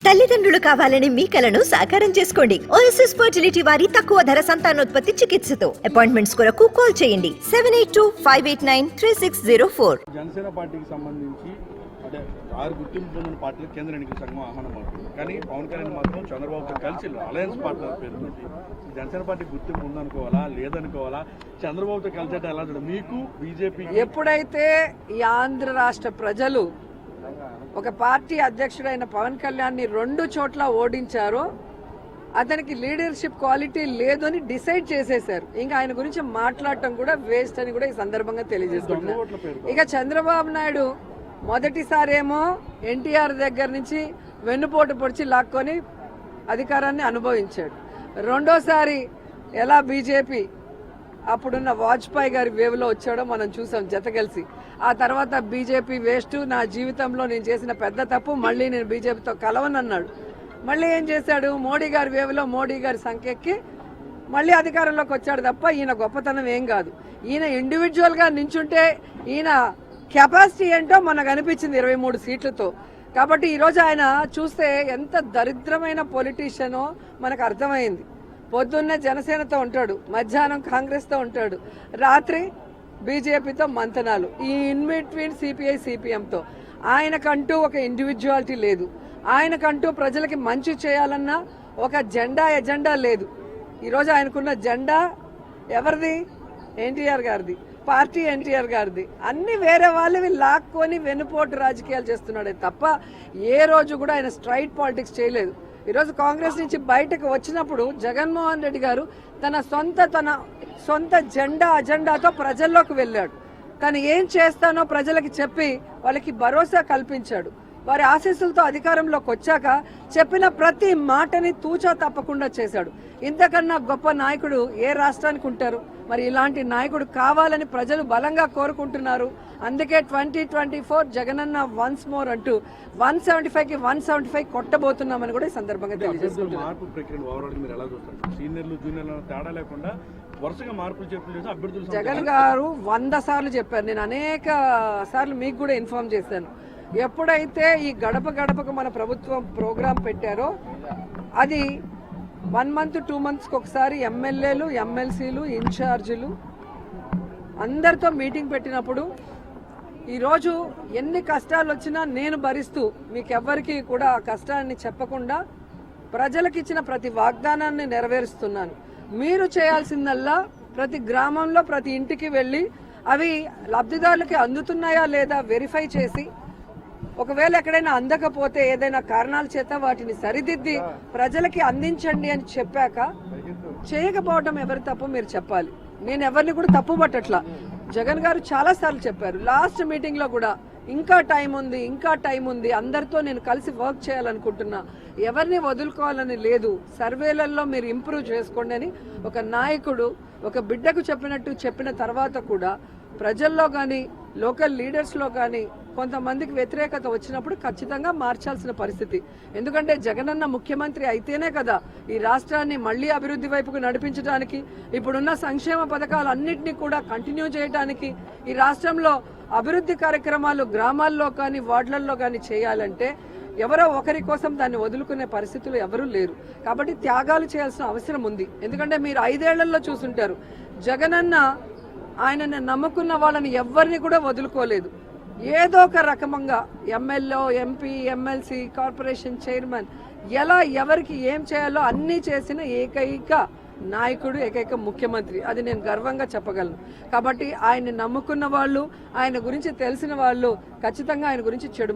తల్లిదండ్రులు కావాలని మీ కలను సాకారం చేసుకోండి. ఓఎస్ఎస్ ఫర్టిలిటీ వారి తక్కువ ధర సంతానోత్పత్తి చికిత్సతో అపాయింట్మెంట్స్ కొరకు కాల్ చేయండి 7825893604. జనసేన పార్టీకి సంబంధించి అంటే 6 గుర్తింపు పొందిన పార్టీలు కేంద్ర ఎన్నికల సంఘం ఆహ్వానం పడుతుంది. కానీ పవన్ కళ్యాణ్ మాత్రం చంద్రబాబుతో కలిసి అలయన్స్ పార్ట్నర్ పేరుతోటి జనసేన పార్టీ గుర్తింపు ఉందనుకోవాలా లేదనుకోవాలా, చంద్రబాబుతో కలిసేట ఎలా చూడాలి? మీకు బీజేపీ ఎప్పుడైతే ఈ ఆంధ్ర రాష్ట్ర ప్రజలు ఒక పార్టీ అధ్యక్షుడైన పవన్ కళ్యాణ్ని 2 చోట్ల ఓడించారో అతనికి లీడర్షిప్ క్వాలిటీ లేదు అని డిసైడ్ చేసేశారు. ఇంకా ఆయన గురించి మాట్లాడటం కూడా వేస్ట్ అని కూడా ఈ సందర్భంగా తెలియజేస్తున్నారు. ఇక చంద్రబాబు నాయుడు మొదటిసారేమో ఎన్టీఆర్ దగ్గర నుంచి వెన్నుపోటు పొడిచి లాక్కొని అధికారాన్ని అనుభవించాడు. రెండోసారి ఎలా బీజేపీ అప్పుడున్న వాజ్పేయి గారి వేవ్లో వచ్చాడో మనం చూసాం జత కలిసి. ఆ తర్వాత బీజేపీ వేస్ట్, నా జీవితంలో నేను చేసిన పెద్ద తప్పు, మళ్ళీ నేను బీజేపీతో కలవనన్నాడు. మళ్ళీ ఏం చేశాడు? మోడీ గారి వేవ్లో మోడీ గారి సంఖ్యకి మళ్ళీ అధికారంలోకి వచ్చాడు తప్ప ఈయన గొప్పతనం ఏం కాదు. ఈయన ఇండివిజువల్గా నించుంటే ఈయన కెపాసిటీ ఏంటో మనకు అనిపించింది 23 సీట్లతో. కాబట్టి ఈరోజు ఆయన చూస్తే ఎంత దరిద్రమైన పొలిటీషియనో మనకు అర్థమైంది. పొద్దున్నే జనసేనతో ఉంటాడు, మధ్యాహ్నం కాంగ్రెస్తో ఉంటాడు, రాత్రి బీజేపీతో మంతనాలు, ఈ ఇన్బిట్వీన్ సిపిఐ సిపిఎంతో. ఆయనకంటూ ఒక ఇండివిజువాలిటీ లేదు, ఆయనకంటూ ప్రజలకి మంచి చేయాలన్న ఒక ఎజెండా లేదు. ఈరోజు ఆయనకున్న జెండా ఎవరిది? ఎన్టీఆర్ గారిది, పార్టీ ఎన్టీఆర్ గారిది. అన్ని వేరే వాళ్ళవి లాక్కొని వెన్నుపోటు రాజకీయాలు చేస్తున్నాడే తప్ప ఏ రోజు కూడా ఆయన స్ట్రైట్ పాలిటిక్స్ చేయలేదు. ఈరోజు కాంగ్రెస్ నుంచి బయటకు వచ్చినప్పుడు జగన్మోహన్ రెడ్డి గారు తన సొంత అజెండాతో ప్రజల్లోకి వెళ్ళాడు. తను ఏం చేస్తానో ప్రజలకి చెప్పి వాళ్ళకి భరోసా కల్పించాడు. వారి ఆశీస్సులతో అధికారంలోకి వచ్చాక చెప్పిన ప్రతి మాటని తూచా తప్పకుండా చేశాడు. ఇంతకన్నా గొప్ప నాయకుడు ఏ రాష్ట్రానికి ఉంటారు? మరి ఇలాంటి నాయకుడు కావాలని ప్రజలు బలంగా కోరుకుంటున్నారు. అందుకే 2024 జగనన్న వన్స్ మోర్ అంటూ 175కి 175 కొట్టబోతున్నామని కూడా ఈ సందర్భంగా తెలియజేస్తున్నారు. జగన్ గారు 100 సార్లు చెప్పారు, నేను అనేక సార్లు మీకు కూడా ఇన్ఫార్మ్ చేశాను. ఎప్పుడైతే ఈ గడప గడపకు మన ప్రభుత్వం ప్రోగ్రాం పెట్టారో అది 1 మంత్ 2 మంత్స్కి ఒకసారి ఎమ్మెల్యేలు, ఎమ్మెల్సీలు, ఇన్ఛార్జీలు అందరితో మీటింగ్ పెట్టినప్పుడు ఈరోజు ఎన్ని కష్టాలు వచ్చినా నేను భరిస్తూ మీకెవ్వరికి కూడా ఆ కష్టాన్ని చెప్పకుండా ప్రజలకు ఇచ్చిన ప్రతి వాగ్దానాన్ని నెరవేరుస్తున్నాను. మీరు చేయాల్సిందల్లా ప్రతి గ్రామంలో ప్రతి ఇంటికి వెళ్ళి అవి లబ్ధిదారులకి అందుతున్నాయా లేదా వెరిఫై చేసి, ఒకవేళ ఎక్కడైనా అందకపోతే ఏదైనా కారణాల చేత వాటిని సరిదిద్ది ప్రజలకి అందించండి అని చెప్పాక చేయకపోవడం ఎవరి తప్పు మీరు చెప్పాలి. నేను ఎవరిని కూడా తప్పు పట్టట్లా. జగన్ గారు చాలా సార్లు చెప్పారు, లాస్ట్ మీటింగ్ లో కూడా ఇంకా టైం ఉంది, అందరితో నేను కలిసి వర్క్ చేయాలనుకుంటున్నా, ఎవరిని వదులుకోవాలని లేదు, సర్వేలలో మీరు ఇంప్రూవ్ చేసుకోండి అని ఒక నాయకుడు ఒక బిడ్డకు చెప్పిన తర్వాత కూడా ప్రజల్లో కానీ లోకల్ లీడర్స్లో కానీ కొంతమందికి వ్యతిరేకత వచ్చినప్పుడు ఖచ్చితంగా మార్చాల్సిన పరిస్థితి. ఎందుకంటే జగనన్న ముఖ్యమంత్రి అయితేనే కదా ఈ రాష్ట్రాన్ని మళ్లీ అభివృద్ధి వైపుకు నడిపించడానికి, ఇప్పుడున్న సంక్షేమ పథకాలు అన్నింటినీ కూడా కంటిన్యూ చేయడానికి, ఈ రాష్ట్రంలో అభివృద్ధి కార్యక్రమాలు గ్రామాల్లో కానీ వార్డులలో కానీ చేయాలంటే ఎవరో ఒకరి కోసం దాన్ని వదులుకునే పరిస్థితులు ఎవరూ లేరు. కాబట్టి త్యాగాలు చేయాల్సిన అవసరం ఉంది. ఎందుకంటే మీరు 5 ఏళ్లలో చూసుంటారు, జగనన్న ఆయనని నమ్ముకున్న వాళ్ళని ఎవరిని కూడా వదులుకోలేదు. ఏదో ఒక రకంగా MLA, MP, MLC, corporation chairman ఎలా ఎవరికి ఏం చేయాలో అన్నీ చేసిన ఏకైక నాయకుడు, ఏకైక ముఖ్యమంత్రి. అది నేను గర్వంగా చెప్పగలను. కాబట్టి ఆయన్ని నమ్ముకున్న వాళ్ళు, ఆయన గురించి తెలిసిన వాళ్ళు ఖచ్చితంగా ఆయన గురించి చెడు